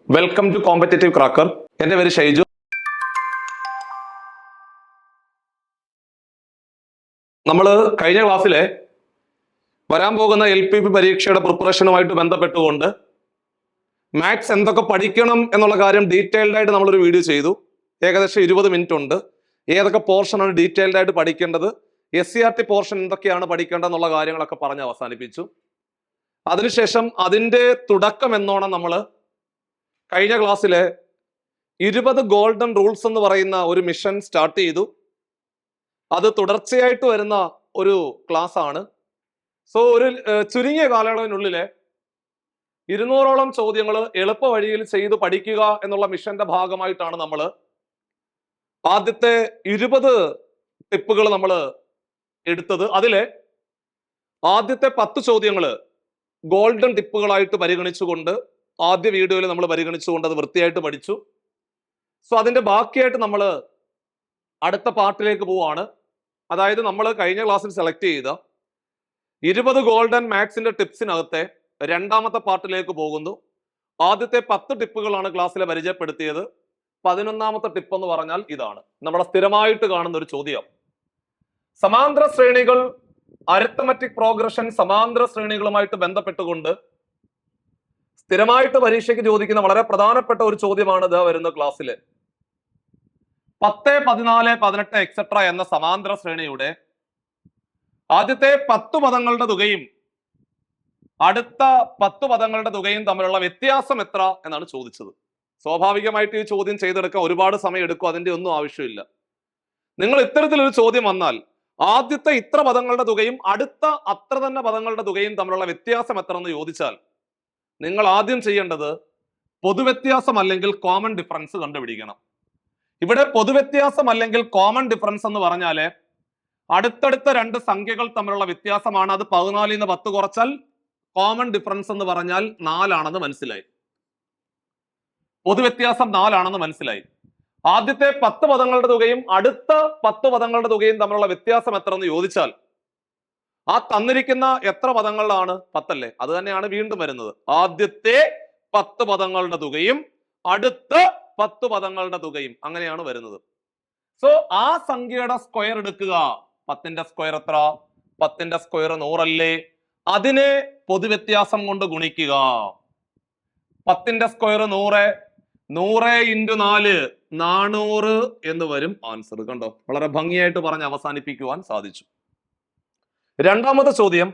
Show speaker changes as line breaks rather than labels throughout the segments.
Welcome to competitive cracker. എൻ്റെ പേര് ഷൈജു. നമ്മൾ കഴിഞ്ഞ ക്ലാസ്സിലെ വരാൻ പോകുന്ന LPP പരീക്ഷയുടെ പ്രിപ്പറേഷനുമായിട്ട് ബന്ധപ്പെട്ടുകൊണ്ട് മാത്സ് എന്തൊക്കെ പഠിക്കണം എന്നുള്ള കാര്യം ഡീറ്റെയിൽഡ് ആയിട്ട് നമ്മളൊരു വീഡിയോ ചെയ്തു. ഏകദേശം 20 മിനിറ്റ് ഉണ്ട്. ഏതൊക്കെ പോർഷനാണ് ഡീറ്റെയിൽഡ് ആയിട്ട് പഠിക്കേണ്ടത്, SCRT പോർഷൻ എന്തൊക്കെയാണ് പഠിക്കേണ്ടത് എന്നുള്ള കാര്യങ്ങളൊക്കെ പറഞ്ഞ് അവസാനിപ്പിച്ചു. അതിനുശേഷം അതിൻ്റെ തുടക്കം എന്നോണം നമ്മൾ കഴിഞ്ഞ ക്ലാസ്സിലെ 20 ഗോൾഡൻ റൂൾസ് എന്ന് പറയുന്ന ഒരു മിഷൻ സ്റ്റാർട്ട് ചെയ്തു. അത് തുടർച്ചയായിട്ട് വരുന്ന ഒരു ക്ലാസ് ആണ്. സോ ഒരു ചുരുങ്ങിയ കാലയളവിനുള്ളിൽ 200ഓളം ചോദ്യങ്ങൾ എളുപ്പ വഴിയിൽ ചെയ്ത് പഠിക്കുക എന്നുള്ള മിഷന്റെ ഭാഗമായിട്ടാണ് നമ്മൾ ആദ്യത്തെ 20 ടിപ്പുകൾ നമ്മൾ എടുത്തത്. അതിലെ ആദ്യത്തെ 10 ചോദ്യങ്ങൾ ഗോൾഡൻ ടിപ്പുകളായിട്ട് പരിഗണിച്ചുകൊണ്ട് ആദ്യ വീഡിയോയിൽ നമ്മൾ പരിഗണിച്ചുകൊണ്ട് അത് വൃത്തിയായിട്ട് പഠിച്ചു. സോ അതിന്റെ ബാക്കിയായിട്ട് നമ്മൾ അടുത്ത പാർട്ടിലേക്ക് പോവാണ്. അതായത് നമ്മൾ കഴിഞ്ഞ ക്ലാസ്സിൽ സെലക്ട് ചെയ്ത 20 ഗോൾഡൻ മാത്സിന്റെ ടിപ്സിനകത്തെ രണ്ടാമത്തെ പാർട്ടിലേക്ക് പോകുന്നു. ആദ്യത്തെ 10 ടിപ്പുകളാണ് ക്ലാസ്സിൽ പരിചയപ്പെടുത്തിയത്. 11ാമത്തെ ടിപ്പ് എന്ന് പറഞ്ഞാൽ ഇതാണ്, നമ്മളെ സ്ഥിരമായിട്ട് കാണുന്ന ഒരു ചോദ്യം. സമാന്തര ശ്രേണികൾ, അരിത്തമെറ്റിക് പ്രോഗ്രഷൻ സമാന്തര ശ്രേണികളുമായിട്ട് ബന്ധപ്പെട്ടുകൊണ്ട് സ്ഥിരമായിട്ട് പരീക്ഷയ്ക്ക് ചോദിക്കുന്ന വളരെ പ്രധാനപ്പെട്ട ഒരു ചോദ്യമാണ് ഇതാ വരുന്ന ക്ലാസ്സില്. 10, 14, 18 എക്സെട്ര എന്ന സമാന്തര ശ്രേണിയുടെ ആദ്യത്തെ 10 പദങ്ങളുടെ തുകയും അടുത്ത 10 പദങ്ങളുടെ തുകയും തമ്മിലുള്ള വ്യത്യാസം എത്ര എന്നാണ് ചോദിച്ചത്. സ്വാഭാവികമായിട്ട് ഈ ചോദ്യം ചെയ്തെടുക്കാൻ ഒരുപാട് സമയം എടുക്കും, അതിന്റെ ഒന്നും ആവശ്യമില്ല. നിങ്ങൾ ഇത്തരത്തിലൊരു ചോദ്യം വന്നാൽ ആദ്യത്തെ ഇത്ര പദങ്ങളുടെ തുകയും അടുത്ത അത്ര തന്നെ പദങ്ങളുടെ തുകയും തമ്മിലുള്ള വ്യത്യാസം എത്ര എന്ന് ചോദിച്ചാൽ നിങ്ങൾ ആദ്യം ചെയ്യേണ്ടത് പൊതുവ്യത്യാസം അല്ലെങ്കിൽ കോമൺ ഡിഫറൻസ് കണ്ടുപിടിക്കണം. ഇവിടെ പൊതുവ്യത്യാസം അല്ലെങ്കിൽ കോമൺ ഡിഫറൻസ് എന്ന് പറഞ്ഞാല് അടുത്തടുത്ത രണ്ട് സംഖ്യകൾ തമ്മിലുള്ള വ്യത്യാസമാണ്. അത് 14 നിന്ന് 10 കുറച്ചാൽ കോമൺ ഡിഫറൻസ് എന്ന് പറഞ്ഞാൽ 4 ആണെന്ന് മനസ്സിലായി. പൊതുവ്യത്യാസം 4 ആണെന്ന് മനസ്സിലായി. ആദ്യത്തെ 10 പദങ്ങളുടെ തുകയും അടുത്ത 10 പദങ്ങളുടെ തുകയും തമ്മിലുള്ള വ്യത്യാസം എത്ര എന്ന് ചോദിച്ചാൽ ആ തന്നിരിക്കുന്ന എത്ര പദങ്ങളിലാണ് 10 അല്ലേ, അത് തന്നെയാണ് വീണ്ടും വരുന്നത്. ആദ്യത്തെ 10 പദങ്ങളുടെ തുകയും അടുത്ത 10 പദങ്ങളുടെ തുകയും അങ്ങനെയാണ് വരുന്നത്. സോ ആ സംഖ്യയുടെ സ്ക്വയർ എടുക്കുക. 10ന്റെ സ്ക്വയർ എത്ര? 10ന്റെ സ്ക്വയർ 100 അല്ലേ? അതിനെ പൊതുവ്യത്യാസം കൊണ്ട് ഗുണിക്കുക. 10ന്റെ സ്ക്വയർ 100, 100 × 4 400 എന്ന് വരും ആൻസർ. കണ്ടോ, വളരെ ഭംഗിയായിട്ട് പറഞ്ഞ് അവസാനിപ്പിക്കുവാൻ സാധിച്ചു. രണ്ടാമത്തെ ചോദ്യം,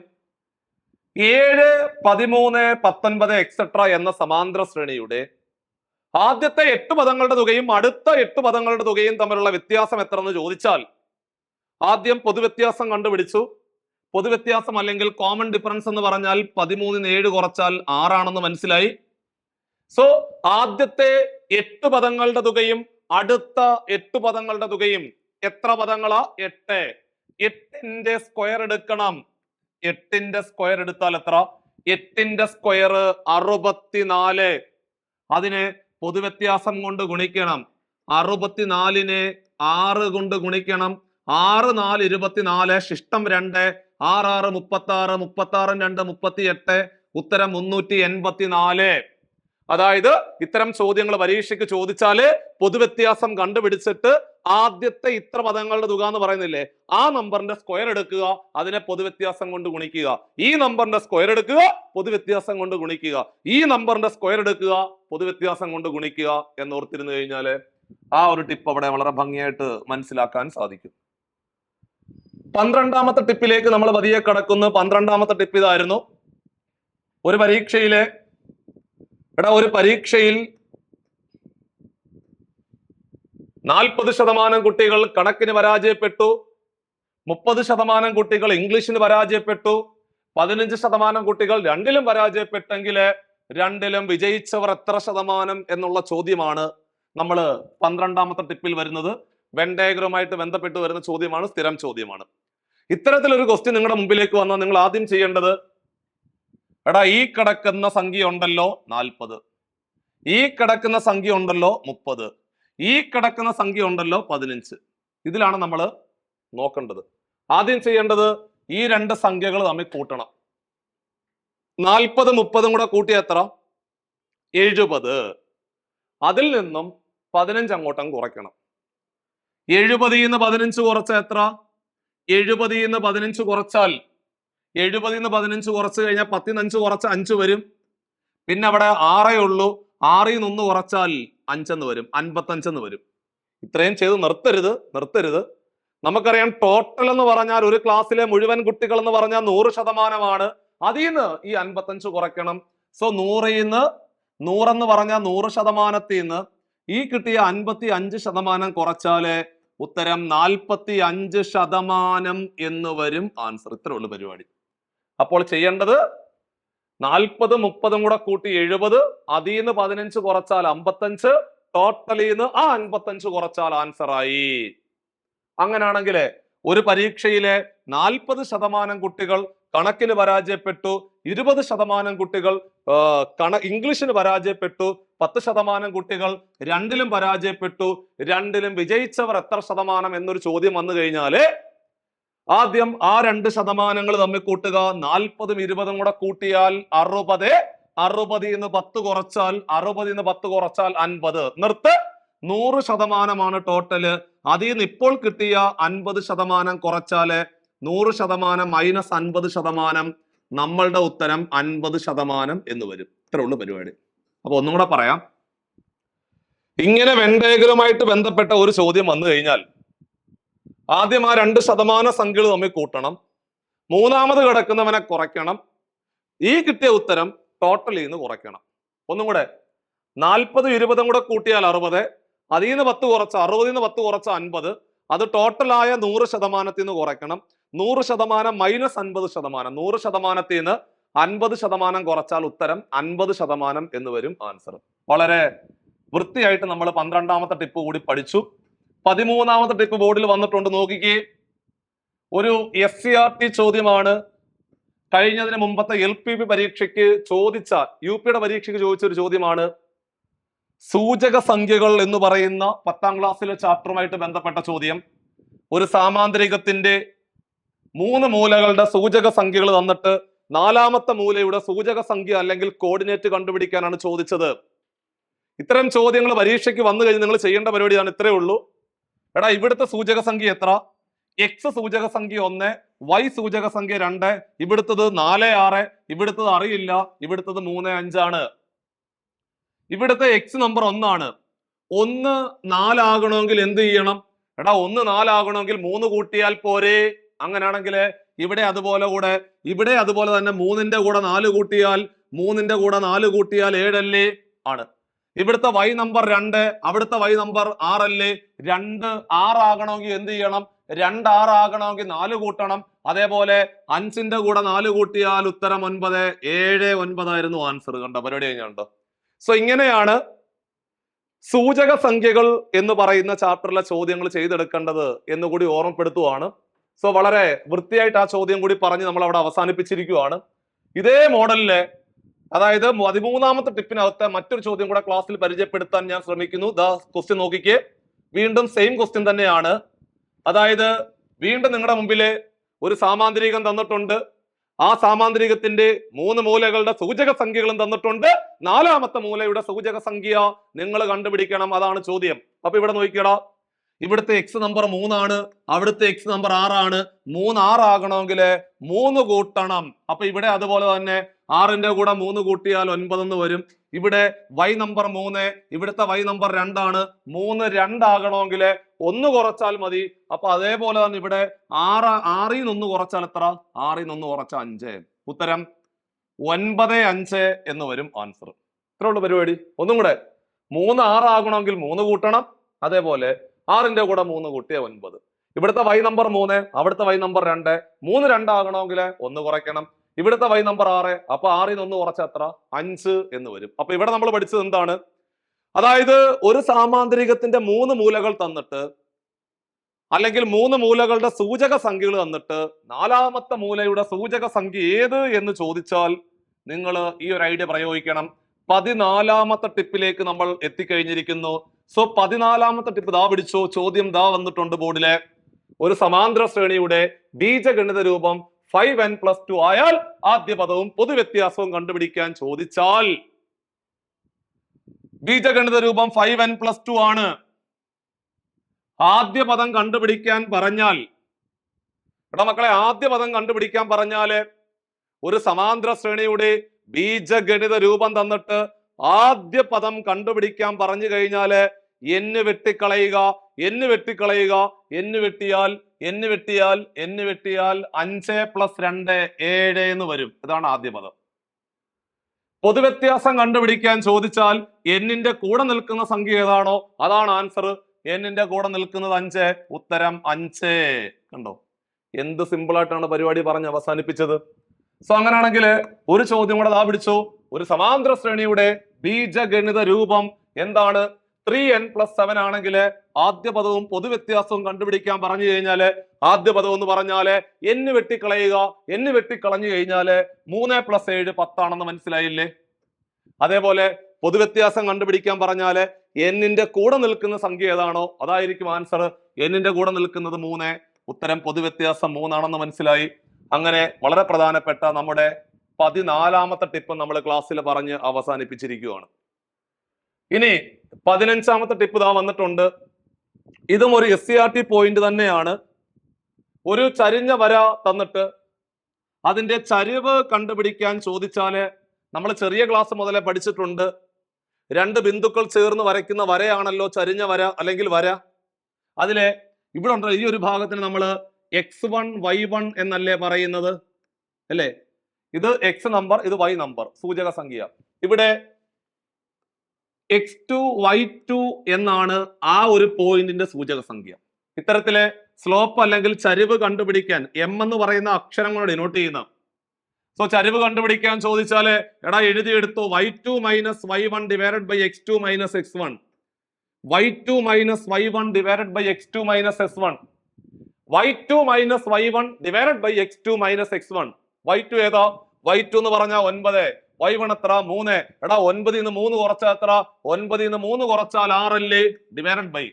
7, 13, 19 എക്സെട്ര എന്ന സമാന്തര ശ്രേണിയുടെ ആദ്യത്തെ 8 പദങ്ങളുടെ തുകയും അടുത്ത 8 പദങ്ങളുടെ തുകയും തമ്മിലുള്ള വ്യത്യാസം എത്ര എന്ന് ചോദിച്ചാൽ ആദ്യം പൊതുവ്യത്യാസം കണ്ടുപിടിച്ചു. പൊതുവ്യത്യാസം അല്ലെങ്കിൽ കോമൺ ഡിഫറൻസ് എന്ന് പറഞ്ഞാൽ 13 ന് 7 കുറച്ചാൽ 6 ആണെന്ന് മനസ്സിലായി. സോ ആദ്യത്തെ 8 പദങ്ങളുടെ തുകയും അടുത്ത 8 പദങ്ങളുടെ തുകയും എത്ര പദങ്ങളാ? 8. 8ന്റെ സ്ക്വയർ എടുക്കണം. 8ന്റെ സ്ക്വയർ എടുത്താൽ എത്ര? 8ന്റെ സ്ക്വയർ 64. അതിനെ പൊതുവ്യത്യാസം കൊണ്ട് ഗുണിക്കണം. 64നെ 6 കൊണ്ട് ഗുണിക്കണം. 6 4 24, ശിഷ്ടം 2, 6 6 36, 36 2 38, ഉത്തരം 384. അതായത് ഇത്തരം ചോദ്യങ്ങൾ പരീക്ഷയ്ക്ക് ചോദിച്ചാല് പൊതുവ്യത്യാസം കണ്ടുപിടിച്ചിട്ട് ആദ്യത്തെ ഇത്ര പദങ്ങളുടെ തുക എന്ന് പറയുന്നില്ലേ, ആ നമ്പറിന്റെ സ്ക്വയർ എടുക്കുക, അതിനെ പൊതുവ്യത്യാസം കൊണ്ട് ഗുണിക്കുക. ഈ നമ്പറിന്റെ സ്ക്വയർ എടുക്കുക, പൊതുവ്യത്യാസം കൊണ്ട് ഗുണിക്കുക. ഈ നമ്പറിന്റെ സ്ക്വയർ എടുക്കുക, പൊതുവ്യത്യാസം കൊണ്ട് ഗുണിക്കുക എന്ന് ഓർത്തിരുന്നു കഴിഞ്ഞാല് ആ ഒരു ടിപ്പ് അവിടെ വളരെ ഭംഗിയായിട്ട് മനസ്സിലാക്കാൻ സാധിക്കും. 12ാമത്തെ ടിപ്പിലേക്ക് നമ്മൾ പതിയെ കടക്കുന്നു. 12ാമത്തെ ടിപ്പ് ഇതായിരുന്നു. ഒരു പരീക്ഷയിൽ 40% കുട്ടികൾ കണക്കിന് പരാജയപ്പെട്ടു, 30% കുട്ടികൾ ഇംഗ്ലീഷിന് പരാജയപ്പെട്ടു, 15% കുട്ടികൾ രണ്ടിലും പരാജയപ്പെട്ടെങ്കിൽ രണ്ടിലും വിജയിച്ചവർ എത്ര ശതമാനം എന്നുള്ള ചോദ്യമാണ് നമ്മൾ 12ാമത്തെ ടിപ്പിൽ വരുന്നത്. വെൻ ഡയഗ്രവുമായിട്ട് ബന്ധപ്പെട്ട് വരുന്ന ചോദ്യമാണ്, സ്ഥിരം ചോദ്യമാണ്. ഇത്തരത്തിലൊരു ക്വസ്റ്റ്യൻ നിങ്ങളുടെ മുമ്പിലേക്ക് വന്നാൽ നിങ്ങൾ ആദ്യം ചെയ്യേണ്ടത്, ഈ കിടക്കുന്ന സംഖ്യ ഉണ്ടല്ലോ 40, ഈ കിടക്കുന്ന സംഖ്യ ഉണ്ടല്ലോ 30, ഈ കിടക്കുന്ന സംഖ്യ ഉണ്ടല്ലോ 15. ഇതിലാണ് നമ്മൾ നോക്കേണ്ടത്. ആദ്യം ചെയ്യേണ്ടത് ഈ രണ്ട് സംഖ്യകൾ തമ്മിൽ കൂട്ടണം. 40 30 കൂടെ കൂട്ടിയ എത്ര? 70. അതിൽ നിന്നും 15 അങ്ങോട്ടങ്ങ് കുറയ്ക്കണം. 70 നിന്ന് 15 കുറച്ച എത്ര? 70 നിന്ന് 15 കുറച്ചാൽ 70 നിന്ന് 15 കുറച്ച് കഴിഞ്ഞാൽ 10 5 കുറച്ച് 5 വരും. പിന്നെ അവിടെ 6 ഉള്ളൂ. 6 നിന്ന് 1 കുറച്ചാൽ 5 എന്ന് വരും, 55 എന്ന് വരും. ഇത്രയും ചെയ്ത് നിർത്തരുത്. നമുക്കറിയാം ടോട്ടൽ എന്ന് പറഞ്ഞാൽ ഒരു ക്ലാസ്സിലെ മുഴുവൻ കുട്ടികൾ എന്ന് പറഞ്ഞാൽ 100%. അതിൽ നിന്ന് ഈ 55 കുറയ്ക്കണം. സോ 100 എന്ന് പറഞ്ഞാൽ 100%ത്തിൽ നിന്ന് ഈ കിട്ടിയ 55% കുറച്ചാല് ഉത്തരം 45% എന്ന് വരും ആൻസർ. ഇത്രേ ഉള്ളു പരിപാടി. അപ്പോൾ ചെയ്യേണ്ടത് 40 30 കൂടെ കൂട്ടി 70, അതിൽ നിന്ന് 15 കുറച്ചാൽ 55, ടോട്ടലിൽ നിന്ന് ആ 55 കുറച്ചാൽ ആൻസർ ആയി. അങ്ങനാണെങ്കിൽ ഒരു പരീക്ഷയിലെ 40% കുട്ടികൾ കണക്കിന് പരാജയപ്പെട്ടു, 20% കുട്ടികൾ ഇംഗ്ലീഷിന് പരാജയപ്പെട്ടു, 10% കുട്ടികൾ രണ്ടിലും പരാജയപ്പെട്ടു, രണ്ടിലും വിജയിച്ചവർ എത്ര ശതമാനം എന്നൊരു ചോദ്യം വന്നു കഴിഞ്ഞാല് ആദ്യം ആ 2% തമ്മിൽ കൂട്ടുക. 40ഉം 20ഉം കൂടെ കൂട്ടിയാൽ 60, 60 നിന്ന് 10 കുറച്ചാൽ 50. നിർത്ത്. 100% ടോട്ടല്. അതിൽ നിന്ന് ഇപ്പോൾ കിട്ടിയ 50% കുറച്ചാല് 100% മൈനസ് 50%, നമ്മളുടെ ഉത്തരം 50% എന്ന് വരും. ഇത്രേ ഉള്ളു പരിപാടി. അപ്പൊ ഒന്നും കൂടെ പറയാം. ഇങ്ങനെ വെൻ ഡയഗ്രവുമായിട്ട് ബന്ധപ്പെട്ട ഒരു ചോദ്യം വന്നു കഴിഞ്ഞാൽ ആദ്യം ആ 2% സംഖ്യകൾ തമ്മിൽ കൂട്ടണം, മൂന്നാമത് കിടക്കുന്നവനെ കുറയ്ക്കണം, ഈ കിട്ടിയ ഉത്തരം ടോട്ടലിൽ നിന്ന് കുറയ്ക്കണം. ഒന്നും കൂടെ 40 20 കൂടെ കൂട്ടിയാൽ 60, അതിൽ നിന്ന് 10 കുറച്ച് 60 നിന്ന് 10 കുറച്ച് 50, അത് ടോട്ടലായ 100%ത്തിൽ നിന്ന് കുറയ്ക്കണം. 100% മൈനസ് 50%, 100%ത്തിൽ നിന്ന് 50% കുറച്ചാൽ ഉത്തരം 50% എന്ന് വരും ആൻസർ. വളരെ വൃത്തിയായിട്ട് നമ്മൾ 12ാമത്തെ ടിപ്പ് കൂടി പഠിച്ചു. 13ാമത്തെ ടിപ്പ് ബോർഡിൽ വന്നിട്ടുണ്ട്, നോക്കിക്കേ. ഒരു SCRT ചോദ്യമാണ്. കഴിഞ്ഞതിന് മുമ്പത്തെ LPP പരീക്ഷയ്ക്ക് ചോദിച്ച, UPയുടെ പരീക്ഷയ്ക്ക് ചോദിച്ച ഒരു ചോദ്യമാണ്. സൂചക സംഖ്യകൾ എന്ന് പറയുന്ന 10ാം ക്ലാസ്സിലെ ചാപ്റ്ററുമായിട്ട് ബന്ധപ്പെട്ട ചോദ്യം. ഒരു സാമാന്തരികത്തിന്റെ 3 മൂലകളുടെ സൂചക സംഖ്യകൾ തന്നിട്ട് 4ാമത്തെ മൂലയുടെ സൂചക സംഖ്യ അല്ലെങ്കിൽ കോർഡിനേറ്റ് കണ്ടുപിടിക്കാനാണ് ചോദിച്ചത്. ഇത്തരം ചോദ്യങ്ങൾ പരീക്ഷയ്ക്ക് വന്നു കഴിഞ്ഞ് നിങ്ങൾ ചെയ്യേണ്ട പരിപാടിയാണ്. ഇത്രയേ ഉള്ളൂ. എടാ, ഇവിടുത്തെ സൂചക സംഖ്യ എത്ര? X സൂചക സംഖ്യ 1, Y സൂചക സംഖ്യ 2, ഇവിടുത്തത് 4 6, ഇവിടുത്തത് അറിയില്ല, ഇവിടുത്തത് 3 5 ആണ്. ഇവിടുത്തെ X നമ്പർ 1 ആണ്. 1 4 ആകണമെങ്കിൽ എന്ത് ചെയ്യണം? എടാ, 1 4 ആകണമെങ്കിൽ 3 കൂട്ടിയാൽ പോരെ. അങ്ങനെയാണെങ്കിൽ ഇവിടെ അതുപോലെ തന്നെ 3ന്റെ കൂടെ 4 കൂട്ടിയാൽ 7 അല്ലേ ആണ്. ഇവിടുത്തെ Y നമ്പർ 2, അവിടുത്തെ Y നമ്പർ 6 അല്ലേ. 2 6 ആകണമെങ്കിൽ എന്ത് ചെയ്യണം? 2 6 ആകണമെങ്കിൽ 4 കൂട്ടണം. അതേപോലെ 5ന്റെ കൂടെ 4 കൂട്ടിയാൽ ഉത്തരം 9, 7 9 ആയിരുന്നു ആൻസർ. കണ്ടോ, പരിപാടി കഴിഞ്ഞുണ്ടോ? സോ ഇങ്ങനെയാണ് സൂചക സംഖ്യകൾ എന്ന് പറയുന്ന ചാപ്റ്ററിലെ ചോദ്യങ്ങൾ ചെയ്തെടുക്കേണ്ടത് എന്നുകൂടി ഓർമ്മപ്പെടുത്തുവാണ്. സോ വളരെ വൃത്തിയായിട്ട് ആ ചോദ്യം കൂടി പറഞ്ഞ് നമ്മൾ അവിടെ അവസാനിപ്പിച്ചിരിക്കുകയാണ്. ഇതേ മോഡലിലെ, അതായത് 13ാമത്തെ ടിപ്പിനകത്തെ മറ്റൊരു ചോദ്യം കൂടെ ക്ലാസ്സിൽ പരിചയപ്പെടുത്താൻ ഞാൻ ശ്രമിക്കുന്നു. ക്വസ്റ്റ്യൻ നോക്കിക്കേ. വീണ്ടും സെയിം ക്വസ്റ്റ്യൻ തന്നെയാണ്. അതായത് വീണ്ടും നിങ്ങളുടെ മുമ്പില് ഒരു സാമാന്തരികം തന്നിട്ടുണ്ട്. ആ സാമാന്തരികത്തിന്റെ 3 മൂലകളുടെ സൂചക സംഖ്യകളും തന്നിട്ടുണ്ട്. 4ാമത്തെ മൂലയുടെ സൂചക സംഖ്യ നിങ്ങൾ കണ്ടുപിടിക്കണം. അതാണ് ചോദ്യം. അപ്പൊ ഇവിടെ നോക്കിക്കടാ, ഇവിടുത്തെ X നമ്പർ 3 ആണ്, അവിടുത്തെ X നമ്പർ 6 ആണ്. 3 6 ആകണമെങ്കിൽ 3 കൂട്ടണം. അപ്പൊ ഇവിടെ അതുപോലെ തന്നെ 6ന്റെ കൂടെ 3 കൂട്ടിയാൽ 9 എന്ന് വരും. ഇവിടെ Y നമ്പർ 3, ഇവിടുത്തെ Y നമ്പർ 2 ആണ്. 3 2 ആകണമെങ്കിൽ 1 കുറച്ചാൽ മതി. അപ്പൊ അതേപോലെ തന്നെ ഇവിടെ 6 ൽ നിന്ന് 1 കുറച്ചാൽ എത്ര? 6 ൽ നിന്ന് 1 കുറച്ചാൽ 5. ഉത്തരം 9 5 എന്ന് വരും ആൻസർ. ഇത്രേ ഉള്ളൂ പരിപാടി. ഒന്നും കൂടെ, 3 6 ആകണമെങ്കിൽ 3 കൂട്ടണം. അതേപോലെ 6ന്റെ കൂടെ 3 കൂട്ടിയ 9. ഇവിടുത്തെ Y നമ്പർ 3, അവിടുത്തെ Y നമ്പർ 2. 3 2 ആകണമെങ്കിൽ 1 കുറയ്ക്കണം. ഇവിടുത്തെ Y നമ്പർ 6, അപ്പൊ 6ൽ നിന്ന് 1 കുറച്ച എത്ര? 5 എന്ന് വരും. അപ്പൊ ഇവിടെ നമ്മൾ പഠിച്ചത് എന്താണ്? അതായത് ഒരു സാമാന്തരികത്തിന്റെ 3 മൂലകൾ തന്നിട്ട്, അല്ലെങ്കിൽ 3 മൂലകളുടെ സൂചക സംഖ്യകൾ തന്നിട്ട് 4ാമത്തെ മൂലയുടെ സൂചക സംഖ്യ ഏത് എന്ന് ചോദിച്ചാൽ നിങ്ങൾ ഈ ഒരു ഐഡിയ പ്രയോഗിക്കണം. 14ാമത്തെ ടിപ്പിലേക്ക് നമ്മൾ എത്തിക്കഴിഞ്ഞിരിക്കുന്നു. സോ 14ാമത്തെ ടിപ്പ് ദാ പിടിച്ചോ. ചോദ്യം ദാ വന്നിട്ടുണ്ട് ബോർഡിലെ. ഒരു സമാന്തര ശ്രേണിയുടെ ബീജഗണിത രൂപം 5n+2 ആയാൽ ആദ്യ പദവും പൊതുവ്യത്യാസവും കണ്ടുപിടിക്കാൻ ചോദിച്ചാൽ ബീജഗണിത രൂപം 5n+2 ആണ്. ആദ്യ പദം കണ്ടുപിടിക്കാൻ പറഞ്ഞാൽ, എടാ മക്കളെ, ആദ്യ പദം കണ്ടുപിടിക്കാൻ പറഞ്ഞാല് ഒരു സമാന്തര ശ്രേണിയുടെ ബീജഗണിത രൂപം തന്നിട്ട് ആദ്യ പദം കണ്ടുപിടിക്കാൻ പറഞ്ഞു കഴിഞ്ഞാല് എന്ന് വെട്ടിക്കളയുക, എന്ന് വെട്ടിക്കളയുക, എന്ന് വെട്ടിയാൽ 5 + 2 7 എന്ന് വരും. ഇതാണ് ആദ്യ പദം. പൊതുവ്യത്യാസം കണ്ടുപിടിക്കാൻ ചോദിച്ചാൽ എന്നിന്റെ കൂടെ നിൽക്കുന്ന സംഖ്യ ഏതാണോ അതാണ് ആൻസർ. എന്നിന്റെ കൂടെ നിൽക്കുന്നത് 5, ഉത്തരം 5. കണ്ടോ, എന്ത് സിമ്പിൾ ആയിട്ടാണ് പരിപാടി പറഞ്ഞ് അവസാനിപ്പിച്ചത്. സോ അങ്ങനെയാണെങ്കിൽ ഒരു ചോദ്യം കൂടെ ദാ പിടിച്ചു. ഒരു സമാന്തര ശ്രേണിയുടെ ബീജഗണിത രൂപം എന്താണ്? 3n+7 ആണെങ്കിൽ ആദ്യ പദവും പൊതുവ്യത്യാസവും കണ്ടുപിടിക്കാൻ പറഞ്ഞു കഴിഞ്ഞാല് ആദ്യ പദം എന്ന് പറഞ്ഞാല് എന്ന് വെട്ടിക്കളയുക, എന്ന് വെട്ടിക്കളഞ്ഞു കഴിഞ്ഞാല് 3 + 7 10 ആണെന്ന് മനസ്സിലായില്ലേ? അതേപോലെ പൊതുവ്യത്യാസം കണ്ടുപിടിക്കാൻ പറഞ്ഞാല് എന്നിന്റെ കൂടെ നിൽക്കുന്ന സംഖ്യ ഏതാണോ അതായിരിക്കും ആൻസർ. എന്നിന്റെ കൂടെ നിൽക്കുന്നത് 3, ഉത്തരം പൊതുവ്യത്യാസം 3 ആണെന്ന് മനസ്സിലായി. അങ്ങനെ വളരെ പ്രധാനപ്പെട്ട നമ്മുടെ 14ാമത്തെ ടിപ്പ് നമ്മൾ ക്ലാസ്സിൽ പറഞ്ഞ് അവസാനിപ്പിച്ചിരിക്കുകയാണ്. ഇനി 15ാമത്തെ ടിപ്പ് ഇതാ വന്നിട്ടുണ്ട്. ഇതും ഒരു SCRT പോയിന്റ് തന്നെയാണ്. ഒരു ചരിഞ്ഞ വര തന്നിട്ട് അതിന്റെ ചരിവ് കണ്ടുപിടിക്കാൻ ചോദിച്ചാല് നമ്മൾ ചെറിയ ക്ലാസ് മുതലേ പഠിച്ചിട്ടുണ്ട്. 2 ബിന്ദുക്കൾ ചേർന്ന് വരയ്ക്കുന്ന വരയാണല്ലോ ചരിഞ്ഞ വര അല്ലെങ്കിൽ വര. അതിലെ ഇവിടെ ഉണ്ടല്ലോ ഈ ഒരു ഭാഗത്തിന് നമ്മൾ x1 y1 എന്നല്ലേ പറയുന്നത് അല്ലേ? ഇത് x നമ്പർ, ഇത് y നമ്പർ, സൂചക സംഖ്യ. ഇവിടെ x2 y2 എന്നാണ് ആ ഒരു പോയിന്റിന്റെ സൂചക സംഖ്യ. ഇത്തരത്തിലെ സ്ലോപ്പ് അല്ലെങ്കിൽ ചരിവ് കണ്ടുപിടിക്കാൻ m എന്ന് പറയുന്ന അക്ഷരം കൊണ്ട് ഡിനോട്ട് ചെയ്യുന്ന. സോ ചരിവ് കണ്ടുപിടിക്കാൻ ചോദിച്ചാല് എടാ എഴുതിയെടുത്തു y2 - y1 divided by x2 - x1. y2 - y1 divided by x2 - x1. y2 - y1 divided by x2 - x1. y2 ഏതാ? y2 എന്ന് പറഞ്ഞാൽ 9, y1 എത്ര? 3. എടാ 9 ന്ന് 3 കുറച്ചാൽ എത്ര? 9 ന്ന് 3 കുറച്ചാൽ 6 അല്ലേ? ഡിവൈഡഡ് ബൈ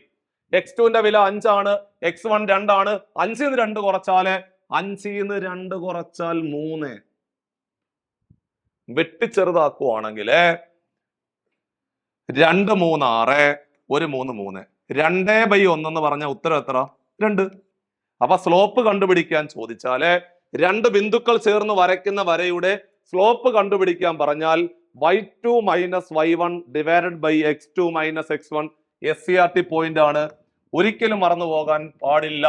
x2 ന്റെ വില 5 ആണ്, x1 2 ആണ്. 5 ന്ന് 2 കുറച്ചാല് 5 ന്ന് 2 കുറച്ചാൽ 3. വെട്ടിച്ചെറുതാക്കുവാണെങ്കിൽ 2 3 6, 1 3 3. 2/1 എന്ന് പറഞ്ഞ ഉത്തരം എത്ര? 2. അപ്പൊ സ്ലോപ്പ് കണ്ടുപിടിക്കാൻ ചോദിച്ചാല് 2 ബിന്ദുക്കൾ ചേർന്ന് വരയ്ക്കുന്ന വരയുടെ സ്ലോപ്പ് കണ്ടുപിടിക്കാൻ പറഞ്ഞാൽ y2 - y1 divided by x2 - x1 SCRT point ആണ്. ഒരിക്കലും മറന്നു പോകാൻ പാടില്ല.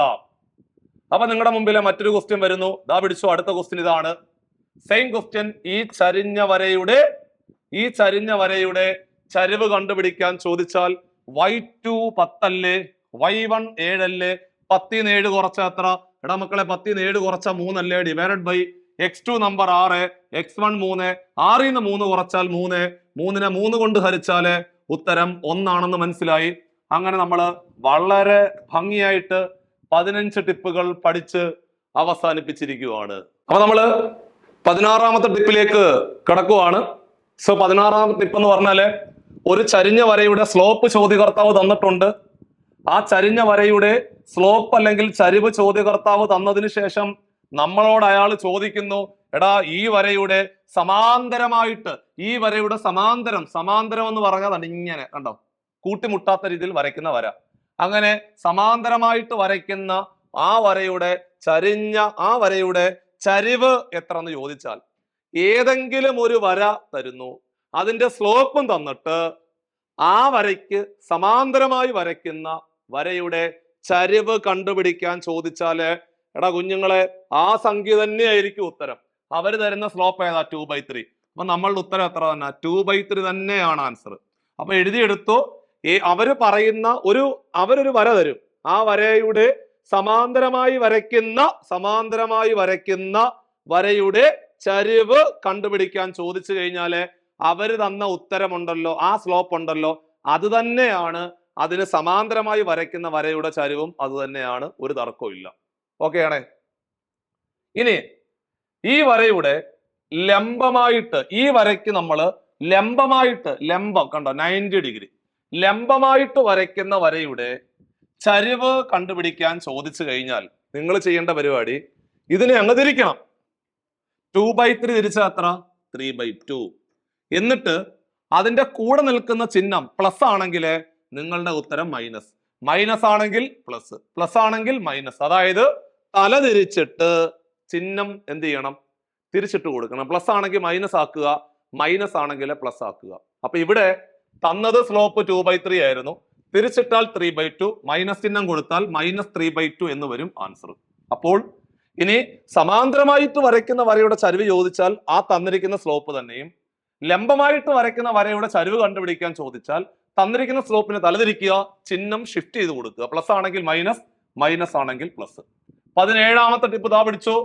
അപ്പൊ നിങ്ങളുടെ മുമ്പിലെ മറ്റൊരു ക്വസ്റ്റ്യൻ വരുന്നു. ദാ പിടിച്ചു, അടുത്ത ക്വസ്റ്റ്യൻ ഇതാണ്. Same question. ഈ ചരിഞ്ഞ വരയുടെ ചരിവ് കണ്ടുപിടിക്കാൻ ചോദിച്ചാൽ y2 10 അല്ലേ, y1 7 അല്ലേ? 10 ന്ന് 7 കുറച്ച എത്ര? എടാ മക്കളെ 10 ന്ന് 7 കുറച്ച 3 അല്ലേ? Divided by x2 number 6, x1 3. 6 ന്ന് 3 കുറച്ചാൽ 3, 3 നെ 3 കൊണ്ട് ഹരിച്ചാല് ഉത്തരം 1 ആണെന്ന് മനസ്സിലായി. അങ്ങനെ നമ്മൾ വളരെ ഭംഗിയായിട്ട് 15 ടിപ്പുകൾ പഠിച്ച് അവസാനിപ്പിച്ചിരിക്കുകയാണ്. അപ്പൊ നമ്മള് 16ാമത്തെ ടിപ്പിലേക്ക് കടക്കുവാണ്. സോ 16ാമത്തെ ടിപ്പ് എന്ന് പറഞ്ഞാല് ഒരു ചരിഞ്ഞ വരയുടെ സ്ലോപ്പ് ചോദ്യകർത്താവ് തന്നിട്ടുണ്ട്. ആ ചരിഞ്ഞ വരയുടെ സ്ലോപ്പ് അല്ലെങ്കിൽ ചരിവ് ചോദ്യകർത്താവ് തന്നതിന് ശേഷം നമ്മളോട് അയാൾ ചോദിക്കുന്നു, എടാ ഈ വരയുടെ സമാന്തരമായിട്ട്, ഈ വരയുടെ സമാന്തരം എന്ന് പറഞ്ഞാൽ ഇങ്ങനെ കണ്ടോ, കൂട്ടിമുട്ടാത്ത രീതിയിൽ വരയ്ക്കുന്ന വര. അങ്ങനെ സമാന്തരമായിട്ട് വരയ്ക്കുന്ന ആ വരയുടെ ചരിവ് എത്ര എന്ന് ചോദിച്ചാൽ ഏതെങ്കിലും ഒരു വര തരുന്നു, അതിന്റെ സ്ലോപ്പും തന്നിട്ട് ആ വരയ്ക്ക് സമാന്തരമായി വരയ്ക്കുന്ന വരയുടെ ചരിവ് കണ്ടുപിടിക്കാൻ ചോദിച്ചാല് എടാ കുഞ്ഞുങ്ങളെ ആ സംഖ്യ തന്നെയായിരിക്കും ഉത്തരം. അവര് തരുന്ന സ്ലോപ്പ് ഏതാ? 2/3. അപ്പൊ നമ്മളുടെ ഉത്തരം എത്ര തന്നെ? 2/3 തന്നെയാണ് ആൻസർ. അപ്പൊ എഴുതിയെടുത്തു. അവര് പറയുന്ന അവരൊരു വര തരും. ആ വരയുടെ സമാന്തരമായി വരയ്ക്കുന്ന വരയുടെ ചരിവ് കണ്ടുപിടിക്കാൻ ചോദിച്ചു കഴിഞ്ഞാല് അവര് തന്ന ഉത്തരമുണ്ടല്ലോ, ആ സ്ലോപ്പ് ഉണ്ടല്ലോ, അത് തന്നെയാണ് അതിന് സമാന്തരമായി വരയ്ക്കുന്ന വരയുടെ ചരിവും അത് തന്നെയാണ്. ഒരു തർക്കവും ഇല്ല. ഓക്കെ ആണേ. ഇനി ഈ വരയുടെ ലംബമായിട്ട്, ഈ വരയ്ക്ക് നമ്മൾ ലംബം കണ്ടോ 90 ഡിഗ്രി ലംബമായിട്ട് വരയ്ക്കുന്ന വരയുടെ ചരിവ് കണ്ടുപിടിക്കാൻ ചോദിച്ചു കഴിഞ്ഞാൽ നിങ്ങൾ ചെയ്യേണ്ട പരിപാടി ഇതിനെ അങ്ങ് തിരിക്കണം. 2/3 തിരിച്ചാൽ എത്ര? 3/2. എന്നിട്ട് അതിന്റെ കൂടെ നിൽക്കുന്ന ചിഹ്നം പ്ലസ് ആണെങ്കിൽ നിങ്ങളുടെ ഉത്തരം മൈനസ്, മൈനസ് ആണെങ്കിൽ പ്ലസ്, പ്ലസ് ആണെങ്കിൽ മൈനസ്. അതായത് തല തിരിച്ചിട്ട് ചിഹ്നം എന്ത് ചെയ്യണം? തിരിച്ചിട്ട് കൊടുക്കണം. പ്ലസ് ആണെങ്കിൽ മൈനസ് ആക്കുക, മൈനസ് ആണെങ്കിൽ പ്ലസ് ആക്കുക. അപ്പൊ ഇവിടെ തന്നത് സ്ലോപ്പ് 2/3 ആയിരുന്നു, തിരിച്ചിട്ടാൽ 3/2, മൈനസ് ചിഹ്നം കൊടുത്താൽ -3/2 എന്ന് വരും ആൻസർ. അപ്പോൾ ഇനി സമാന്തരമായിട്ട് വരയ്ക്കുന്ന വരയുടെ ചരിവ് ചോദിച്ചാൽ ആ തന്നിരിക്കുന്ന സ്ലോപ്പ് തന്നെയും, ലംബമായിട്ട് വരയ്ക്കുന്ന വരയുടെ ചരിവ് കണ്ടുപിടിക്കാൻ ചോദിച്ചാൽ തന്നിരിക്കുന്ന സ്ലോപ്പിന് തലതിരിക്കുക, ചിഹ്നം ഷിഫ്റ്റ് ചെയ്ത് കൊടുക്കുക. പ്ലസ് ആണെങ്കിൽ മൈനസ്, മൈനസ് ആണെങ്കിൽ പ്ലസ്. 17ാമത്തെ ടിപ്പ് ഇതാ പിടിച്ചോ.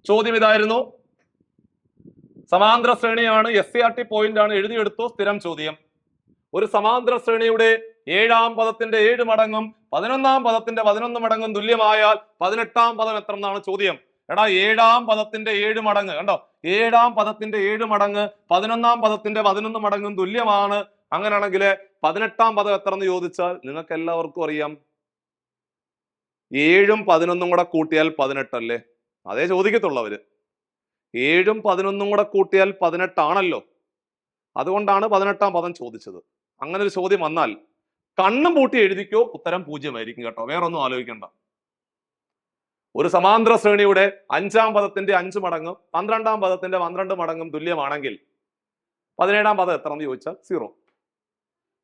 ചോദ്യം ഇതായിരുന്നു, സമാന്തര ശ്രേണിയാണ്, SCRT പോയിന്റ് ആണ്, എഴുതിയെടുത്തു. സ്ഥിരം ചോദ്യം. ഒരു സമാന്തര ശ്രേണിയുടെ 7ാം പദത്തിന്റെ 7 മടങ്ങും 11ാം പദത്തിന്റെ 11 മടങ്ങും തുല്യമായാൽ 18ാം പദം എത്ര എന്നാണ് ചോദ്യം. എടാ 7ാം പദത്തിന്റെ 7 മടങ്ങ് കണ്ടോ, 7ാം പദത്തിന്റെ 7 മടങ്ങ് 11ാം പദത്തിന്റെ 11 മടങ്ങും തുല്യമാണ്. അങ്ങനെയാണെങ്കിൽ 18ാം പദം എത്ര എന്ന് ചോദിച്ചാൽ നിങ്ങൾക്ക് എല്ലാവർക്കും അറിയാം, 7ഉം 11ഉം കൂടെ കൂട്ടിയാൽ 18 അല്ലേ? അതേ ചോദിക്കത്തുള്ളവര്. 7ഉം 11ഉം കൂടെ കൂട്ടിയാൽ 18 ആണല്ലോ. അതുകൊണ്ടാണ് 18ാം പദം ചോദിച്ചത്. അങ്ങനെ ഒരു ചോദ്യം വന്നാൽ കണ്ണും പൂട്ടി എഴുതിക്കോ, ഉത്തരം 0 ആയിരിക്കും കേട്ടോ, വേറൊന്നും ആലോചിക്കണ്ട. ഒരു സമാന്തര ശ്രേണിയുടെ 5ാം പദത്തിന്റെ 5 മടങ്ങും 12ാം പദത്തിന്റെ 12 മടങ്ങും തുല്യമാണെങ്കിൽ 17ാം പദം എത്ര എന്ന് ചോദിച്ചാൽ 0.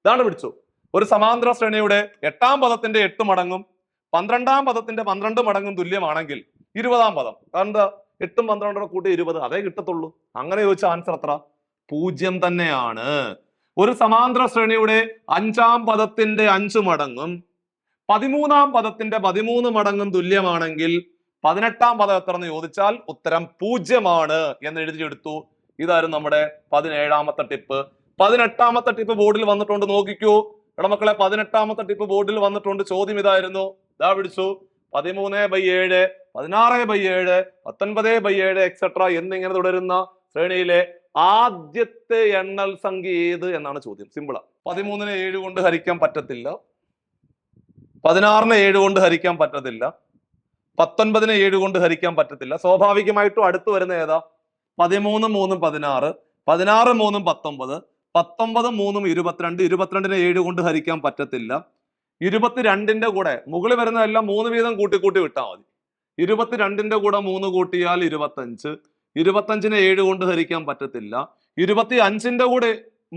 ഇതാണ് പിടിച്ചു. ഒരു സമാന്തര ശ്രേണിയുടെ 8ാം പദത്തിന്റെ 8 മടങ്ങും 12ാം പദത്തിന്റെ 12 മടങ്ങും തുല്യമാണെങ്കിൽ 20ാം പദം, കാരണം 8ഉം 12ഉം കൂട്ടി 20, അതേ കിട്ടത്തുള്ളൂ. അങ്ങനെ ചോദിച്ച ആൻസർ എത്ര? 0 തന്നെയാണ്. ഒരു സമാന്തര ശ്രേണിയുടെ 5ാം പദത്തിന്റെ 5 മടങ്ങും 13ാം പദത്തിന്റെ 13 മടങ്ങും തുല്യമാണെങ്കിൽ 18ാം പദം എത്ര എന്ന് ചോദിച്ചാൽ ഉത്തരം 0 ആണ് എന്ന് എഴുതിയെടുത്തു. ഇതായിരുന്നു നമ്മുടെ 17ാമത്തെ ടിപ്പ്. 18ാമത്തെ ടിപ്പ് ബോർഡിൽ വന്നിട്ടുണ്ട്, നോക്കിക്കൂ. എടാ മക്കളെ, 18ാമത്തെ ടിപ്പ് ബോർഡിൽ വന്നിട്ടുണ്ട്. ചോദ്യം ഇതായിരുന്നു, ഇതാ പിടിച്ചു. 13/7, 16/7, 19/7 എക്സെട്ര എന്നിങ്ങനെ തുടരുന്ന ശ്രേണിയിലെ ആദ്യത്തെ എണ്ണൽ സംഖ്യ ഏത് എന്നാണ് ചോദ്യം. സിമ്പിളാ. 13നെ 7 കൊണ്ട് ഹരിക്കാൻ പറ്റത്തില്ല, 16നെ 7 കൊണ്ട് ഹരിക്കാൻ പറ്റത്തില്ല, 19നെ 7 കൊണ്ട് ഹരിക്കാൻ പറ്റത്തില്ല. സ്വാഭാവികമായിട്ടും അടുത്ത് വരുന്ന ഏതാ? 13 3 16, 16 3 19, 19 3 22, 22നെ 7 കൊണ്ട് ഹരിക്കാൻ പറ്റത്തില്ല. 22ന്റെ കൂടെ മുകളിൽ വരുന്നതെല്ലാം 3 വീതം കൂട്ടി കൂട്ടി വിട്ടാൽ മതി. 22ന്റെ കൂടെ 3 കൂട്ടിയാൽ 25, 25നെ 7 കൊണ്ട് ഹരിക്കാൻ പറ്റത്തില്ല. 25ന്റെ കൂടെ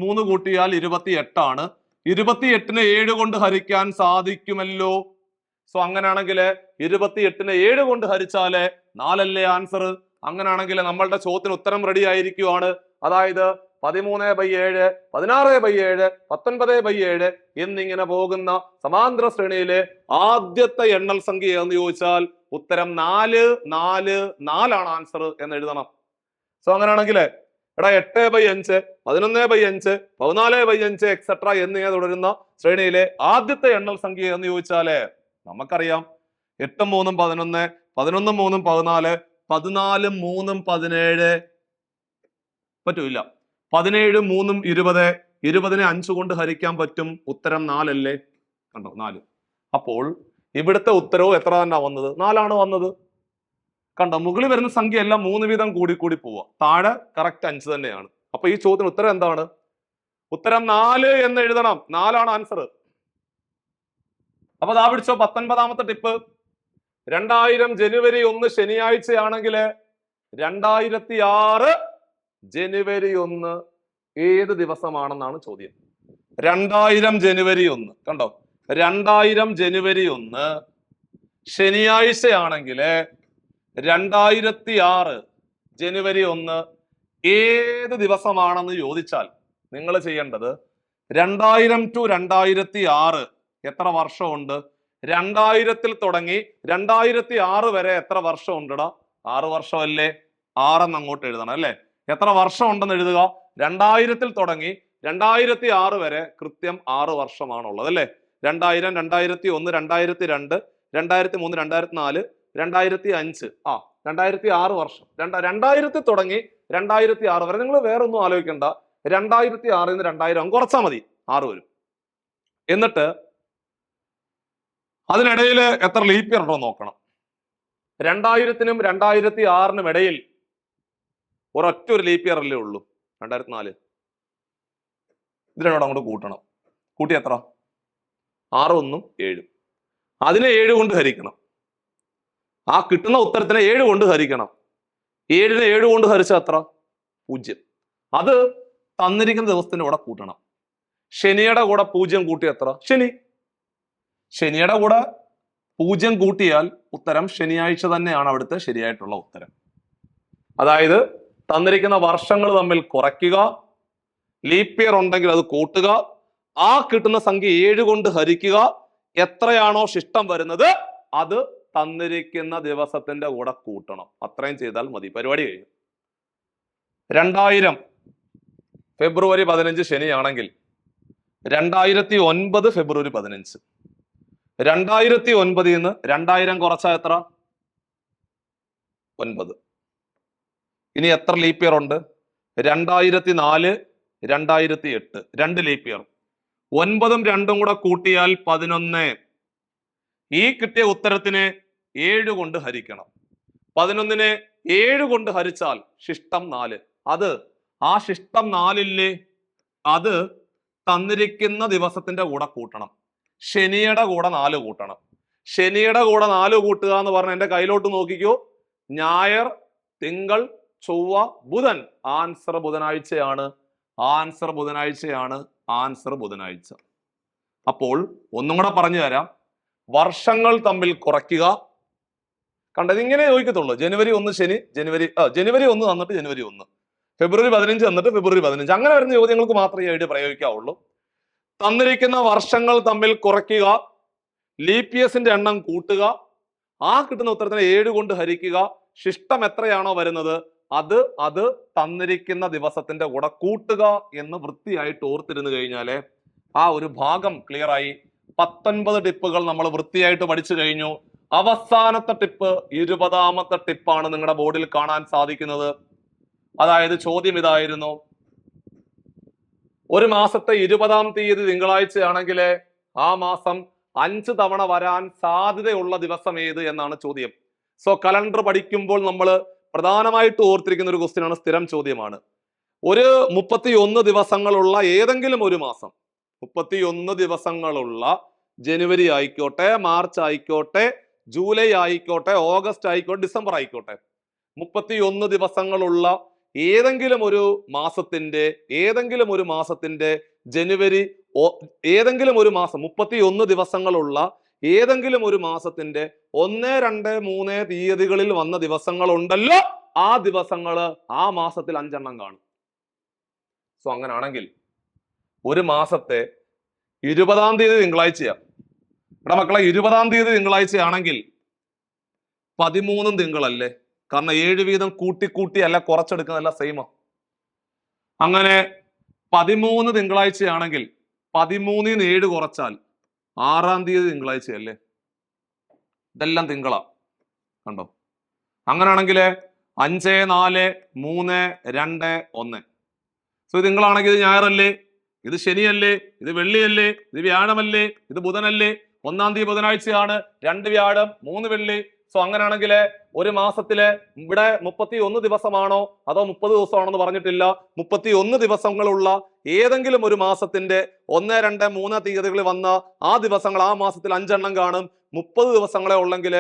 3 കൂട്ടിയാൽ 28 ആണ്. 28നെ 7 കൊണ്ട് ഹരിക്കാൻ സാധിക്കുമല്ലോ. സോ അങ്ങനെയാണെങ്കിൽ 28നെ 7 കൊണ്ട് ഹരിച്ചാല് 4 അല്ലേ ആൻസർ? അങ്ങനെയാണെങ്കിൽ നമ്മളുടെ ചോദ്യത്തിന് ഉത്തരം റെഡി ആയിരിക്കുവാണ്. അതായത് 13/7, 16/7, 19/7 എന്നിങ്ങനെ പോകുന്ന സമാന്തര ശ്രേണിയിലെ ആദ്യത്തെ എണ്ണൽ സംഖ്യ എന്ന് ചോദിച്ചാൽ ഉത്തരം 4 4 4 ആണ് ആൻസർ എന്ന് എഴുതണം. സോ അങ്ങനെയാണെങ്കിൽ എടാ 8/5, 11/5, 14/5 എക്സെട്ര എന്നിങ്ങനെ തുടരുന്ന ശ്രേണിയിലെ ആദ്യത്തെ എണ്ണൽ സംഖ്യ എന്ന് ചോദിച്ചാല് നമുക്കറിയാം 8 3 11, 11 3 14, 14 3 17 പറ്റൂല, 17 3 20, 20നെ 5 കൊണ്ട് ഹരിക്കാൻ പറ്റും. ഉത്തരം 4 അല്ലേ? കണ്ടോ 4. അപ്പോൾ ഇവിടുത്തെ ഉത്തരവും എത്ര തന്നെ വന്നത്? 4 ആണ് വന്നത്. കണ്ടോ, മുകളിൽ വരുന്ന സംഖ്യ എല്ലാം 3 വീതം കൂടി കൂടി പോവുക, താഴെ കറക്റ്റ് 5 തന്നെയാണ്. അപ്പൊ ഈ ചോദ്യത്തിന് ഉത്തരം എന്താണ്? ഉത്തരം 4 എന്ന് എഴുതണം. 4 ആണ് ആൻസർ. അപ്പൊ ദാ പിടിച്ചോ 19ാമത്തെ ടിപ്പ്. 2000 ജനുവരി 1 ശനിയാഴ്ചയാണെങ്കിൽ 2006 ജനുവരി 1 ഏത് ദിവസമാണെന്നാണ് ചോദ്യം. 2000 ജനുവരി 1 കണ്ടോ, 2000 ജനുവരി 1 ശനിയാഴ്ചയാണെങ്കിൽ 2006 ജനുവരി 1 ഏത് ദിവസമാണെന്ന് ചോദിച്ചാൽ നിങ്ങൾ ചെയ്യേണ്ടത് 2000 to 2006 എത്ര വർഷമുണ്ട്? 2000-ൽ തുടങ്ങി 2006 വരെ എത്ര വർഷം ഉണ്ടടാ? 6 വർഷമല്ലേ? 6 എന്ന് അങ്ങോട്ട് എഴുതണം അല്ലേ? എത്ര വർഷം ഉണ്ടെന്ന് എഴുതുക. 2000-ൽ തുടങ്ങി 2006 വരെ കൃത്യം 6 വർഷമാണുള്ളത് അല്ലേ? 2000, 2001, 2002, 2003, 2004, 2005, 2006 വർഷം. 2000-ൽ തുടങ്ങി 2006 വരെ. നിങ്ങൾ വേറെ ഒന്നും ആലോചിക്കണ്ട, 2006 നിന്ന് 2000 കുറച്ചാൽ മതി, 6 വരും. എന്നിട്ട് അതിനിടയിൽ എത്ര ലീപ്പ് ഇയർ ഉണ്ടോ നോക്കണം. 2000-നും 2006-നും ഇടയിൽ ഒരൊറ്റ ഒരു ലീപ്പ് ഇയർ അല്ലേ ഉള്ളൂ, 2004. ഇതിനോട് അങ്ങോട്ട് കൂട്ടണം. കൂട്ടി എത്ര? 6 1 7. അതിനെ 7 കൊണ്ട് ഹരിക്കണം. ആ കിട്ടുന്ന ഉത്തരത്തിനെ 7 കൊണ്ട് ഹരിക്കണം. 7നെ 7 കൊണ്ട് ഹരിച്ചാൽ എത്ര? 0. അത് തന്നിരിക്കുന്ന ദിവസത്തിന്റെ കൂടെ കൂട്ടണം. ശനിയുടെ കൂടെ 0 കൂട്ടി എത്ര? ശനിയുടെ കൂടെ 0 കൂട്ടിയാൽ ഉത്തരം ശനിയാഴ്ച തന്നെയാണ് അവിടുത്തെ ശരിയായിട്ടുള്ള ഉത്തരം. അതായത് തന്നിരിക്കുന്ന വർഷങ്ങൾ തമ്മിൽ കുറയ്ക്കുക, ലീപ്പ് ഇയർ ഉണ്ടെങ്കിൽ അത് കൂട്ടുക, ആ കിട്ടുന്ന സംഖ്യ 7 കൊണ്ട് ഹരിക്കുക, എത്രയാണോ ശിഷ്ടം വരുന്നത് അത് തന്നിരിക്കുന്ന ദിവസത്തിന്റെ കൂടെ കൂട്ടണം. അത്രയും ചെയ്താൽ മതി, പരിപാടി കഴിഞ്ഞു. 2000 ഫെബ്രുവരി 15 ശനിയാണെങ്കിൽ 2009 ഫെബ്രുവരി 15. 2009 നിന്ന് 2000 കുറച്ചാൽ എത്ര? 9. ഇനി എത്ര ലീപ്പ് ഇയർ ഉണ്ട്? 2004 2008 2 ലീപ്പ് ഇയർ. 9ഉം 2ഉം കൂടെ കൂട്ടിയാൽ 11. ഈ കിട്ടിയ ഉത്തരത്തിനെ 7 കൊണ്ട് ഹരിക്കണം. 11നെ 7 കൊണ്ട് ഹരിച്ചാൽ ശിഷ്ടം 4. അത് ആ ശിഷ്ടം 4 അത് തന്നിരിക്കുന്ന ദിവസത്തിന്റെ കൂടെ കൂട്ടണം. ശനിയുടെ കൂടെ 4 കൂട്ടണം. ശനിയുടെ കൂടെ 4 കൂട്ടുക എന്ന് പറഞ്ഞാൽ എന്റെ കയ്യിലോട്ട് നോക്കിക്കോ. ഞായർ, തിങ്കൾ, ചൊവ്വ, ബുധൻ. ആൻസർ ബുധനാഴ്ചയാണ്. ആൻസർ ബുധനാഴ്ചയാണ്. ആൻസർ ബുധനാഴ്ച. അപ്പോൾ ഒന്നും കൂടെ പറഞ്ഞു തരാം. വർഷങ്ങൾ തമ്മിൽ കുറയ്ക്കുക. കണ്ടത് ഇങ്ങനെ ചോദിക്കത്തുള്ളൂ. ജനുവരി 1 ശനി, ജനുവരി 1 തന്നിട്ട് ജനുവരി 1, ഫെബ്രുവരി 15 തന്നിട്ട് ഫെബ്രുവരി 15. അങ്ങനെ വരുന്ന ചോദ്യങ്ങൾക്ക് മാത്രമേ ഐഡിയ പ്രയോഗിക്കാവുള്ളൂ. തന്നിരിക്കുന്ന വർഷങ്ങൾ തമ്മിൽ കുറയ്ക്കുക, ലീപ്പ് ഇയേഴ്സിന്റെ എണ്ണം കൂട്ടുക, ആ കിട്ടുന്ന ഉത്തരത്തിനെ 7 കൊണ്ട് ഹരിക്കുക, ശിഷ്ടം എത്രയാണോ വരുന്നത് അത് തന്നിരിക്കുന്ന ദിവസത്തിന്റെ കൂടെ കൂട്ടുക എന്ന് വൃത്തിയായിട്ട് ഓർത്തിരുന്നു കഴിഞ്ഞാല് ആ ഒരു ഭാഗം ക്ലിയർ ആയി. 19 ടിപ്പുകൾ നമ്മൾ വൃത്തിയായിട്ട് പഠിച്ചു കഴിഞ്ഞു. അവസാനത്തെ ടിപ്പ് 20ാമത്തെ ടിപ്പാണ് നിങ്ങളുടെ ബോർഡിൽ കാണാൻ സാധിക്കുന്നത്. അതായത് ചോദ്യം ഇതായിരുന്നു: ഒരു മാസത്തെ 20ാം തീയതി തിങ്കളാഴ്ചയാണെങ്കിൽ ആ മാസം 5 തവണ വരാൻ സാധ്യതയുള്ള ദിവസം ഏത് എന്നാണ് ചോദ്യം. സോ കലണ്ടർ പഠിക്കുമ്പോൾ നമ്മൾ പ്രധാനമായിട്ട് ഓർത്തിരിക്കുന്ന ഒരു ക്വസ്റ്റ്യൻ ആണ്, സ്ഥിരം ചോദ്യമാണ്. ഒരു 31 ദിവസങ്ങളുള്ള ഏതെങ്കിലും ഒരു മാസം, 31 ദിവസങ്ങളുള്ള ജനുവരി ആയിക്കോട്ടെ, മാർച്ച് ആയിക്കോട്ടെ, ജൂലൈ ആയിക്കോട്ടെ, ഓഗസ്റ്റ് ആയിക്കോട്ടെ, ഡിസംബർ ആയിക്കോട്ടെ, 31 ദിവസങ്ങളുള്ള ഏതെങ്കിലും ഒരു മാസത്തിന്റെ ജനുവരി, ഏതെങ്കിലും ഒരു മാസം 31 ദിവസങ്ങളുള്ള ഏതെങ്കിലും ഒരു മാസത്തിന്റെ 1, 2, 3 തീയതികളിൽ വന്ന ദിവസങ്ങളുണ്ടല്ലോ, ആ ദിവസങ്ങള് ആ മാസത്തിൽ 5 എണ്ണം കാണും. സോ അങ്ങനാണെങ്കിൽ ഒരു മാസത്തെ 20ാം തീയതി തിങ്കളാഴ്ചയാ. ഇവിടെ മക്കളെ 20ാം തീയതി തിങ്കളാഴ്ചയാണെങ്കിൽ 13 തിങ്കളല്ലേ? കാരണം 7 വീതം കൂട്ടി അല്ല കുറച്ചെടുക്കുന്നതല്ല, സെയിമോ. അങ്ങനെ 13 തിങ്കളാഴ്ചയാണെങ്കിൽ 13ൽ നിന്ന് 7 കുറച്ചാൽ 6ാം തീയതി തിങ്കളാഴ്ചയല്ലേ? ഇതെല്ലാം തിങ്കളാ, കണ്ടോ? അങ്ങനാണെങ്കിൽ 5, 4, 3, 2, 1. സോ തിങ്കളാണെങ്കിൽ ഇത് ഞായറല്ലേ, ഇത് ശനിയല്ലേ, ഇത് വെള്ളിയല്ലേ, ഇത് വ്യാഴമല്ലേ, ഇത് ബുധനല്ലേ? 1ാം തീയതി ബുധനാഴ്ചയാണ്, 2 വ്യാഴം, 3 വെള്ളി. സോ അങ്ങനെയാണെങ്കിൽ ഒരു മാസത്തിലെ ഇവിടെ 31 ദിവസമാണോ അതോ 30 ദിവസമാണോ പറഞ്ഞിട്ടില്ല. 31 ദിവസങ്ങളുള്ള ഏതെങ്കിലും ഒരു മാസത്തിന്റെ 1, 2, 3 തീയതികളിൽ വന്ന ആ ദിവസങ്ങൾ ആ മാസത്തിൽ 5 എണ്ണം കാണും. 30 ദിവസങ്ങളെ ഉള്ളെങ്കിൽ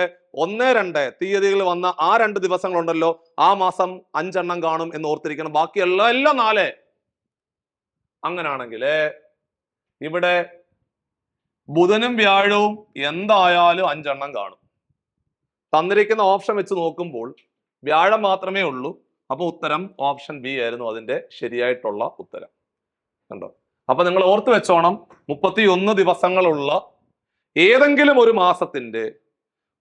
1, 2 തീയതികളിൽ വന്ന ആ 2 ദിവസങ്ങളുണ്ടല്ലോ, ആ മാസം 5 എണ്ണം കാണും എന്ന് ഓർത്തിരിക്കണം. ബാക്കി എല്ലാം 4. അങ്ങനാണെങ്കിൽ ഇവിടെ ബുധനും വ്യാഴവും എന്തായാലും 5 എണ്ണം കാണും. തന്നിരിക്കുന്ന ഓപ്ഷൻ വെച്ച് നോക്കുമ്പോൾ വ്യാഴം മാത്രമേ ഉള്ളൂ. അപ്പൊ ഉത്തരം ഓപ്ഷൻ ബി ആയിരുന്നു അതിന്റെ ശരിയായിട്ടുള്ള ഉത്തരം. കണ്ടോ? അപ്പൊ നിങ്ങൾ ഓർത്ത് വെച്ചോണം, 31 ദിവസങ്ങളുള്ള ഏതെങ്കിലും ഒരു മാസത്തിന്റെ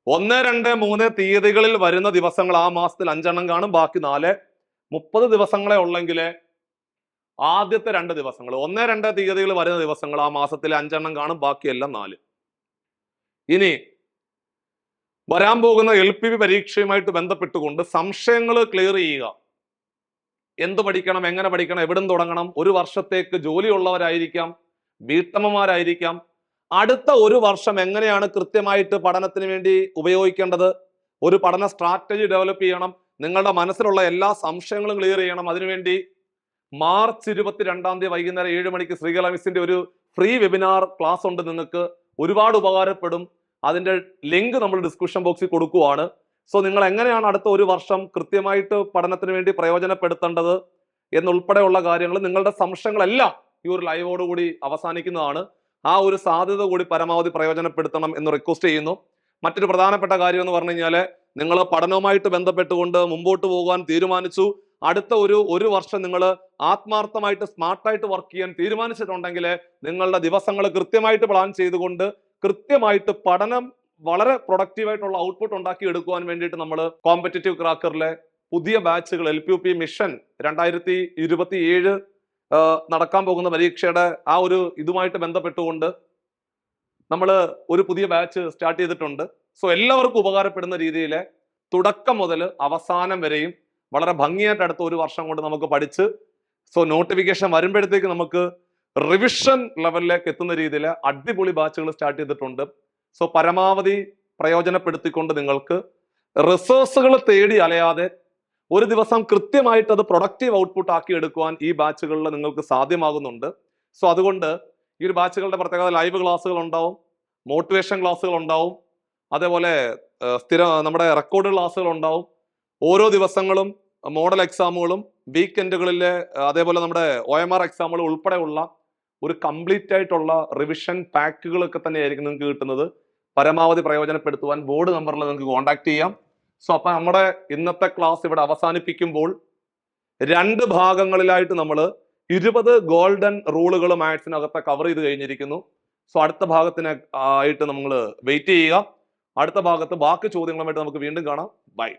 1, 2, 3 തീയതികളിൽ വരുന്ന ദിവസങ്ങൾ ആ മാസത്തിൽ 5 എണ്ണം കാണും. ബാക്കി 4. 30 ദിവസങ്ങളെ ഉള്ളെങ്കിൽ ആദ്യത്തെ 2 ദിവസങ്ങൾ 1, 2 തീയതികൾ വരുന്ന ദിവസങ്ങൾ ആ മാസത്തിൽ 5 എണ്ണം കാണും. ബാക്കിയെല്ലാം 4. ഇനി വരാൻ പോകുന്ന LPV പരീക്ഷയുമായിട്ട് ബന്ധപ്പെട്ടുകൊണ്ട് സംശയങ്ങൾ ക്ലിയർ ചെയ്യുക. എന്ത് പഠിക്കണം, എങ്ങനെ പഠിക്കണം, എവിടെ നിന്ന് തുടങ്ങണം? ഒരു വർഷത്തേക്ക് ജോലിയുള്ളവരായിരിക്കാം, വീട്ടമ്മമാരായിരിക്കാം. അടുത്ത ഒരു വർഷം എങ്ങനെയാണ് കൃത്യമായിട്ട് പഠനത്തിന് വേണ്ടി ഉപയോഗിക്കേണ്ടത്? ഒരു പഠന സ്ട്രാറ്റജി ഡെവലപ്പ് ചെയ്യണം. നിങ്ങളുടെ മനസ്സിലുള്ള എല്ലാ സംശയങ്ങളും ക്ലിയർ ചെയ്യണം. അതിനുവേണ്ടി മാർച്ച് 22 വൈകുന്നേരം 7 മണിക്ക് ശ്രീകല മിസ്സിന്റെ ഒരു ഫ്രീ വെബിനാർ ക്ലാസ് ഉണ്ട്. നിങ്ങൾക്ക് ഒരുപാട് ഉപകാരപ്പെടും. അതിന്റെ ലിങ്ക് നമ്മൾ ഡിസ്ക്രിപ്ഷൻ ബോക്സിൽ കൊടുക്കുവാണ്. സോ നിങ്ങൾ എങ്ങനെയാണ് അടുത്ത ഒരു വർഷം കൃത്യമായിട്ട് പഠനത്തിന് വേണ്ടി പ്രയോജനപ്പെടുത്തേണ്ടത് എന്നുൾപ്പെടെയുള്ള കാര്യങ്ങൾ, നിങ്ങളുടെ സംശയങ്ങളെല്ലാം ഈ ഒരു ലൈവോടുകൂടി അവസാനിക്കുന്നതാണ്. ആ ഒരു സാധ്യത കൂടി പരമാവധി പ്രയോജനപ്പെടുത്തണം എന്ന് റിക്വസ്റ്റ് ചെയ്യുന്നു. മറ്റൊരു പ്രധാനപ്പെട്ട കാര്യം എന്ന് പറഞ്ഞു കഴിഞ്ഞാൽ, നിങ്ങൾ പഠനവുമായിട്ട് ബന്ധപ്പെട്ടുകൊണ്ട് മുമ്പോട്ട് പോകാൻ തീരുമാനിച്ചു, അടുത്ത ഒരു വർഷം നിങ്ങൾ ആത്മാർത്ഥമായിട്ട് സ്മാർട്ടായിട്ട് വർക്ക് ചെയ്യാൻ തീരുമാനിച്ചിട്ടുണ്ടെങ്കിൽ നിങ്ങളുടെ ദിവസങ്ങൾ കൃത്യമായിട്ട് പ്ലാൻ ചെയ്തുകൊണ്ട് കൃത്യമായിട്ട് പഠനം വളരെ പ്രൊഡക്റ്റീവായിട്ടുള്ള ഔട്ട്പുട്ട് ഉണ്ടാക്കി എടുക്കുവാൻ വേണ്ടിയിട്ട് നമ്മൾ കോമ്പറ്റേറ്റീവ് ക്രാക്കറിലെ പുതിയ ബാച്ചുകൾ LPUP മിഷൻ 2027 നടക്കാൻ പോകുന്ന പരീക്ഷയുടെ ആ ഒരു ഇതുമായിട്ട് ബന്ധപ്പെട്ടുകൊണ്ട് നമ്മൾ ഒരു പുതിയ ബാച്ച് സ്റ്റാർട്ട് ചെയ്തിട്ടുണ്ട്. സോ എല്ലാവർക്കും ഉപകാരപ്പെടുന്ന രീതിയിൽ തുടക്കം മുതൽ അവസാനം വരെയും വളരെ ഭംഗിയായിട്ട് അടുത്ത ഒരു വർഷം കൊണ്ട് നമുക്ക് പഠിച്ച് നോട്ടിഫിക്കേഷൻ വരുമ്പോഴത്തേക്ക് നമുക്ക് റിവിഷൻ ലെവലിലേക്ക് എത്തുന്ന രീതിയിൽ അടിപൊളി ബാച്ചുകൾ സ്റ്റാർട്ട് ചെയ്തിട്ടുണ്ട്. സോ പരമാവധി പ്രയോജനപ്പെടുത്തിക്കൊണ്ട് നിങ്ങൾക്ക് റിസോഴ്സുകൾ തേടി അലയാതെ ഒരു ദിവസം കൃത്യമായിട്ട് അത് പ്രൊഡക്റ്റീവ് ഔട്ട്പുട്ട് ആക്കി എടുക്കുവാൻ ഈ ബാച്ചുകളിൽ നിങ്ങൾക്ക് സാധ്യമാകുന്നുണ്ട്. സോ അതുകൊണ്ട് ഈ ഒരു ബാച്ചുകളുടെ പ്രത്യേകത ലൈവ് ക്ലാസ്സുകൾ ഉണ്ടാവും, മോട്ടിവേഷൻ ക്ലാസ്സുകൾ ഉണ്ടാവും, അതേപോലെ നമ്മുടെ റെക്കോർഡ് ക്ലാസ്സുകൾ ഉണ്ടാവും. ഓരോ ദിവസങ്ങളും മോഡൽ എക്സാമുകളും വീക്കെൻഡുകളിലെ അതേപോലെ നമ്മുടെ OMR എക്സാമുകൾ ഉൾപ്പെടെയുള്ള ഒരു കംപ്ലീറ്റ് ആയിട്ടുള്ള റിവിഷൻ പാക്കുകളൊക്കെ തന്നെയായിരിക്കും നിങ്ങൾക്ക് കിട്ടുന്നത്. പരമാവധി പ്രയോജനപ്പെടുത്തുവാൻ ബോർഡ് നമ്പറിൽ നിങ്ങൾക്ക് കോൺടാക്ട് ചെയ്യാം. സോ അപ്പൊ നമ്മുടെ ഇന്നത്തെ ക്ലാസ് ഇവിടെ അവസാനിപ്പിക്കുമ്പോൾ 2 ഭാഗങ്ങളിലായിട്ട് നമ്മൾ 20 ഗോൾഡൻ റൂളുകൾ മാത്സിനകത്ത് കവർ ചെയ്ത് കഴിഞ്ഞിരിക്കുന്നു. സോ അടുത്ത ഭാഗത്തിന് ആയിട്ട് നമ്മൾ വെയിറ്റ് ചെയ്യുക. അടുത്ത ഭാഗത്ത് ബാക്കി ചോദ്യങ്ങളുമായിട്ട് നമുക്ക് വീണ്ടും കാണാം. ബൈ.